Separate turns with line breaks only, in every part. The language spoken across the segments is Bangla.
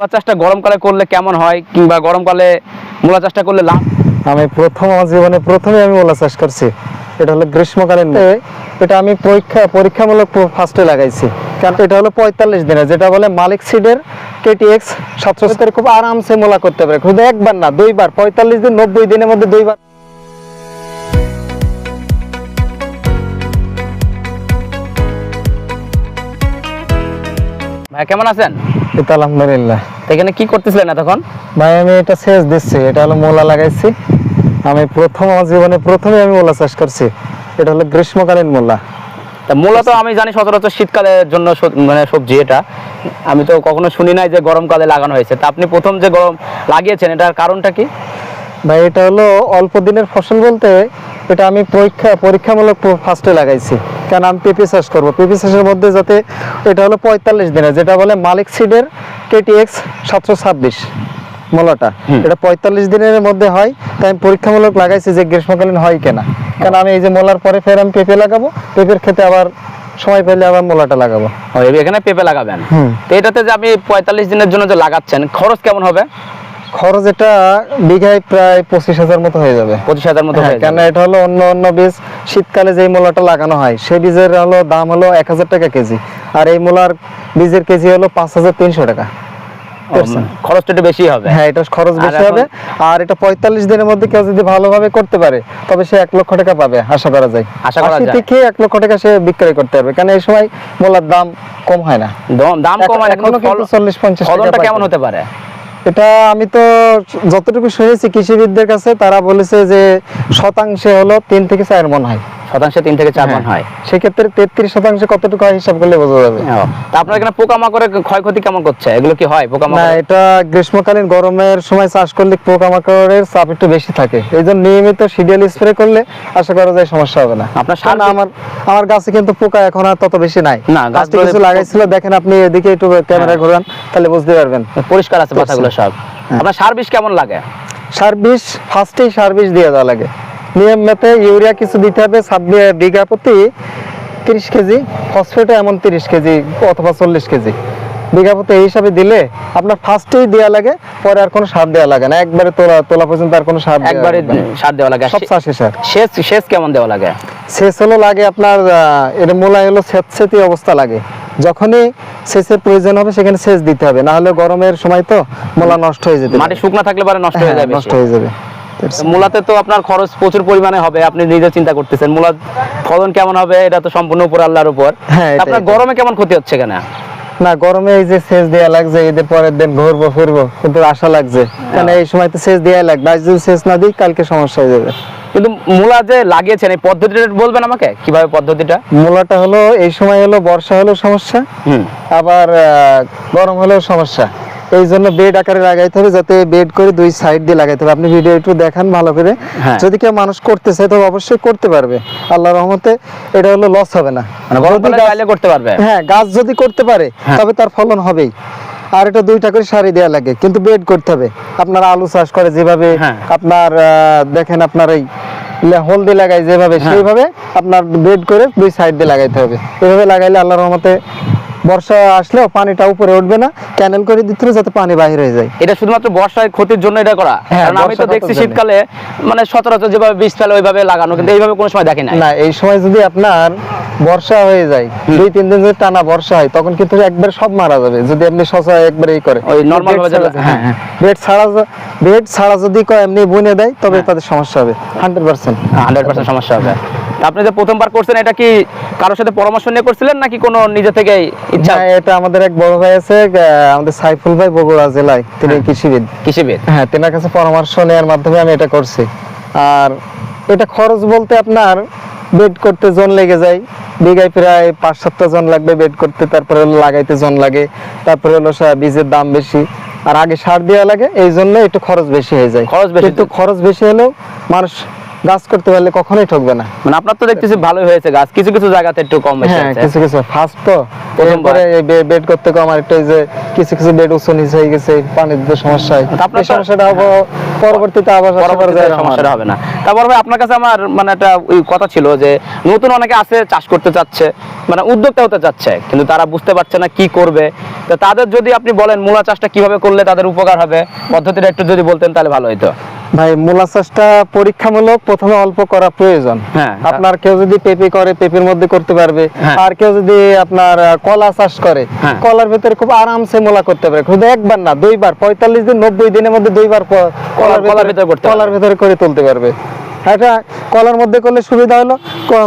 মূলা চাষটা গরমকালে করলে কেমন হয়, কিংবা গরমকালে মূলা চাষটা করলে লাভ?
আমি আমার জীবনে প্রথমে আমি মূলা চাষ করছি। এটা হলো গ্রীষ্মকালীন। এটা আমি পরীক্ষামূলক ফার্স্টে লাগাইছি, কারণ এটা হলো 45 দিনে, যেটা বলে মালিক সিডের KTX 770। খুব আরামসে মূলা করতে পারে, শুধু একবার না, দুইবার। 45 দিন 90 দিনের মধ্যে দুইবার।
ভাই কেমন আছেন?
এটা আলহামদুলিল্লাহ।
এখানে কি করতেছিলেন এতক্ষণ?
ভাই আমি এটা সেচ দিচ্ছি। এটা হলো মূলা লাগাইছি। আমি আমার জীবনে প্রথমে আমি মূলা চাষ করছি। এটা হলো গ্রীষ্মকালীন মূলা।
তা মূলা তো আমি জানি সচরাচর শীতকালের জন্য মানে সবজি, এটা আমি তো কখনো শুনি নাই যে গরমকালে লাগানো হয়েছে। তা আপনি প্রথম যে গরম লাগিয়েছেন, এটার কারণটা কি?
ভাই এটা হলো অল্প দিনের ফসল বলতে, এটা আমি পরীক্ষামূলক ফার্স্টে লাগাইছি, কারণ আমি পেঁপে চাষ করবো। পেঁপে চাষের মধ্যে যাতে, এটা হলো 45 দিনের, যেটা বলে মালিক সিডের KTX 726 মূলাটা। এটা 45 দিনের মধ্যে হয়, তাই আমি পরীক্ষামূলক লাগাইছি যে গ্রীষ্মকালীন হয় কিনা। কারণ আমি এই যে মূলার পরে ফের আমি পেঁপে লাগাবো, পেঁপের খেতে আবার সময় পেলে আবার মূলাটা লাগাবো।
এখানে পেঁপে লাগাবেন। তো এটাতে যে আপনি 45 দিনের জন্য যে লাগাচ্ছেন, খরচ কেমন হবে?
খরচ এটা বিঘায় প্রায় 25,000 মতো হয়ে যাবে।
25,000 মতো হয়ে
কেন
যাবে।
এটা হলো অন্য বীজ, শীতকালে যে মূলাটা লাগানো হয় সেই বীজের হলো দাম হলো 1,000 টাকা কেজি, আর এই মূলার বীজের কেজি হলো 5,300 টাকা।
খরচটা একটু বেশি হবে।
হ্যাঁ, এটা খরচ বেশি হবে। আর এটা 45 দিনের মধ্যে কেউ যদি ভালোভাবে করতে পারে, তবে সে 1 লক্ষ টাকা পাবে আশা করা যায়। 80 থেকে 1 লক্ষ টাকা সে বিক্রয় করতে পারবে, কারণ এই সময় মূলার দাম কম হয় না।
দাম কম হয় না,
এখনো কিন্তু 40-50 টাকা।
ফলনটা কেমন হতে পারে?
এটা আমি তো যতটুকু শুনেছি কৃষিবিদদের কাছে, তারা বলেছে যে শতাংশে হলো 3 থেকে 4 মণ হয়।
শতাংশে 3 থেকে 4 মণ হয়।
সেক্ষেত্রে 33% কতটুকু হয় হিসাব করলে বোঝা যাবে।
তা আপনার এখানে পোকামাকড়ের ক্ষয়ক্ষতি কেমন করছে? এগুলো কি হয়
না,
পোকামাকড়?
এটা গ্রীষ্মকালীন গরমের সময় চাষ করলে পোকামাকড়ের চাপ একটু বেশি থাকে। এই জন্য নিয়মিত শিডিউল স্প্রে করলে আশা করা যায় সমস্যা হবে না।
আপনার
আমার গাছে কিন্তু পোকা এখন আর তত বেশি নাই।
না,
গাছটি কিছু লাগাইছিল, দেখেন আপনি এদিকে একটু ক্যামেরা ঘোরান, তাহলে বুঝতে পারবেন
পরিষ্কার আছে পাতাগুলো সব। আপনার সার বিষ কেমন লাগে?
সার বিষ ফার্স্টেই সার বিষ দিয়ে দেওয়া লাগে। নিয়ম মতে ইউরিয়া কিছু দিতে হবে, বিঘা প্রতি 30 কেজি, ফসফেটও এমন 30 কেজি অথবা 40 কেজি বিঘা প্রতি, এই হিসাবে দিলে আপনার ফার্স্টেই দেওয়া লাগে, পরে আর কোনো সার দেওয়া লাগে না। একবারে তোলা পর্যন্ত আর কোনো সার
একবারে সার দেওয়া লাগে।
সব চাষে সার।
সেচ কেমন দেওয়া লাগে?
সেচ হলো লাগে আপনার, এর মূলায় হলো সেচসেতি অবস্থা লাগে। যখনই সেচের প্রয়োজন হবে সেখানে সেচ দিতে হবে, না হলে গরমের সময় তো মূলা নষ্ট হয়ে যেতে পারে।
মাটি শুকনা থাকলে পরে নষ্ট হয়ে যাবে।
নষ্ট হয়ে যাবে।
মূলাতে তো আপনার খরচ প্রচুর পরিমাণে হবে, আপনি নিজে চিন্তা করতেছেন। মূলার ফলন কেমন হবে এটা তো সম্পূর্ণ উপর আল্লাহর উপর।
হ্যাঁ,
আপনার গরমে কেমন ক্ষতি হচ্ছে কেন?
না, গরমে এই যে সেচ দেওয়া লাগছে, ঈদের পরের দিন ঘুরবো ফিরবো, কিন্তু আশা লাগছে, কারণ এই সময় তো সেচ দেওয়া লাগবে। আজ যদি সেচ না দিই, কালকে সমস্যা হয়ে যাবে।
কিন্তু মূলা যে লাগিয়েছেন, এই পদ্ধতিটা বলবেন আমাকে, কিভাবে পদ্ধতিটা?
মূলাটা হলো এই সময় হলো বর্ষা হলেও সমস্যা, আবার গরম হলেও সমস্যা। এই জন্য বেড আকারে লাগাইতে হবে, যাতে বেড করে 2 সাইড দিয়ে লাগাইতে হবে। আপনি ভিডিও একটু দেখান ভালো করে। যদি কেউ মানুষ করতে চায় তবে অবশ্যই করতে পারবে, আল্লাহর রহমতে। এটা হলো লস হবে না,
করতে পারবে।
হ্যাঁ, গাছ যদি করতে পারে তবে তার ফলন হবেই। আর এটা 2টা করে সারি দেওয়া লাগে, কিন্তু বেড করতে হবে। আপনার আলু চাষ করে যেভাবে, আপনার দেখেন আপনার এই হলদি লাগাই যেভাবে, সেইভাবে আপনার বেড করে 2 সাইড দিয়ে লাগাইতে হবে। এভাবে লাগাইলে আল্লাহর রহমতে বর্ষা আসলেও পানিটা উপরে উঠবে না, ক্যানেল করে দিতে হবে যাতে পানি বাইরে হয়ে যায়।
এটা শুধুমাত্র বর্ষায় ক্ষতির জন্য এটা করা? কারণ আমি তো দেখছি শীতকালে মানে সচরাচর যেভাবে বীজ ফেলে ওইভাবে লাগানো, কিন্তু এইভাবে কোনো সময় দেখি না।
এই সময় যদি আপনার বর্ষা হয়ে যায়, 2-3 দিন যদি টানা বর্ষা হয়, তখন কিন্তু একবার সব মারা যাবে। যদি আপনি শশা একবার এই করে
ওই নরমাল ভাবে
বেড ছাড়া যদি এমনি বুনে দেয়, তবে তাদের সমস্যা হবে 100%
সমস্যা হবে। আপনি যে প্রথমবার করছেন, এটা কি কারোর সাথে পরামর্শ নিয়ে করছিলেন নাকি কোনো নিজে থেকেই ইচ্ছা?
এটা আমাদের এক বড় ভাই আছে, আমাদের সাইফুল ভাই, বগুড়া জেলায়, তিনি কৃষিবিদ। হ্যাঁ, তেনার কাছে পরামর্শ নেওয়ার মাধ্যমে আমি এটা করছি। আর এটা খরচ বলতে আপনার বেড করতে জন লেগে যায়, বিঘায় প্রায় 5-7টা জন লাগবে বেড করতে, তারপরে হলো লাগাইতে জন লাগে, তারপরে হলো বীজের দাম বেশি, আর আগে সার দেওয়া লাগে, এই জন্য একটু খরচ বেশি হয়ে যায়। কিন্তু খরচ বেশি হলেও মানুষ গাছ করতে পারলে কখনোই ঠকবে না।
মানে আপনার তো দেখতেছি ভালোই হয়েছে গাছ, কিছু কিছু জায়গাতে একটু কম বেশি
হ্যাঁ,
আছে।
কিছু কিছু ফার্স্ট তো
প্রথমবার।
এরপরে বেড করতে কম, আর একটা ওই যে কিছু কিছু বেড উঁচু নিচে হয়ে গেছে, পানির দিতে সমস্যা হয়।
আপনার
এই সমস্যাটা পরবর্তীতে আবার
পরবর্তীতে সমস্যাটা হবে না। তারপর ভাই আপনার কাছে আমার মানে একটা ওই কথা ছিল যে নতুন অনেকে আছে চাষ করতে চাচ্ছে, মানে উদ্যোক্তা হতে চাচ্ছে, কিন্তু তারা বুঝতে পারছে না কি করবে। তো তাদের যদি আপনি বলেন মূলা চাষটা কিভাবে করলে তাদের উপকার হবে, পদ্ধতিটা একটু যদি বলতেন তাহলে ভালো হতো।
ভাই, মূলা চাষটা পরীক্ষামূলক প্রথমে অল্প করা প্রয়োজন।
হ্যাঁ।
আপনার কেউ যদি পেঁপে করে পেঁপের মধ্যে করতে পারবে,
হ্যাঁ।
আর কেউ যদি আপনার কলা চাষ করে
হ্যাঁ।
কলার ভিতরে খুব আরামসে মূলা করতে পারে, শুধু একবার না 2বার, 45 দিন 90 দিনের মধ্যে 2বার
কলার ভিতরে করতে পারবে।
কলার ভিতরে করে তুলতে পারবে। এটা কলার মধ্যে করলে সুবিধা হলো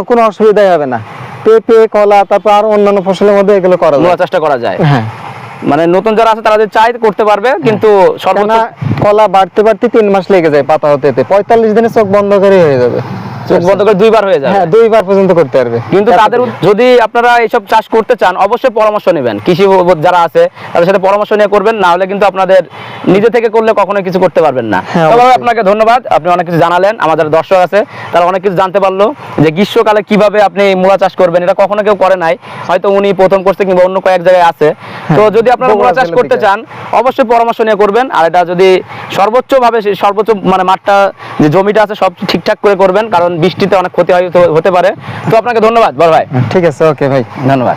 কোনো অসুবিধাই হবে না। পেঁপে, কলা, তারপর আর অন্যান্য ফসলের মধ্যে এগুলো করা
মূলা
যায়।
চাষটা করা যায়।
হ্যাঁ,
মানে নতুন যারা আছে তারা যদি চায় করতে পারবে, কিন্তু সর্বোচ্চ
কেননা কলা বাড়তে 3 মাস লেগে যায়, পাতা হতে 45 দিনে চোখ বন্ধ করে হয়ে যাবে।
চোখ বন্ধ করে 2বার হয়ে যাবে।
হ্যাঁ, 2বার পর্যন্ত করতে পারবে।
কিন্তু তাদের যদি আপনারা এইসব চাষ করতে চান অবশ্যই পরামর্শ নেবেন, কৃষি যারা আছে তাদের সাথে পরামর্শ নিয়ে করবেন, না হলে কিন্তু আপনাদের নিজে থেকে করলে কখনো কিছু করতে পারবেন না।
হ্যাঁ,
তবে
অবশ্যই।
আপনাকে ধন্যবাদ, আপনি অনেক কিছু জানালেন, আমাদের দর্শক আছে তারা অনেক কিছু জানতে পারলো যে গ্রীষ্মকালে কিভাবে আপনি মূলা চাষ করবেন, এটা কখনো কেউ করে নাই, হয়তো উনি প্রথম করছে কিংবা অন্য কয়েক জায়গায় আছে। তো যদি আপনারা মূলা চাষ করতে চান অবশ্যই পরামর্শ নিয়ে করবেন, আর এটা যদি সর্বোচ্চভাবে সর্বোচ্চ মানে মাঠটা যে জমিটা আছে সব ঠিকঠাক করে করবেন, কারণ বৃষ্টিতে অনেক ক্ষতি হতে পারে। তো আপনাকে ধন্যবাদ বড় ভাই।
ঠিক আছে, ওকে ভাই,
ধন্যবাদ।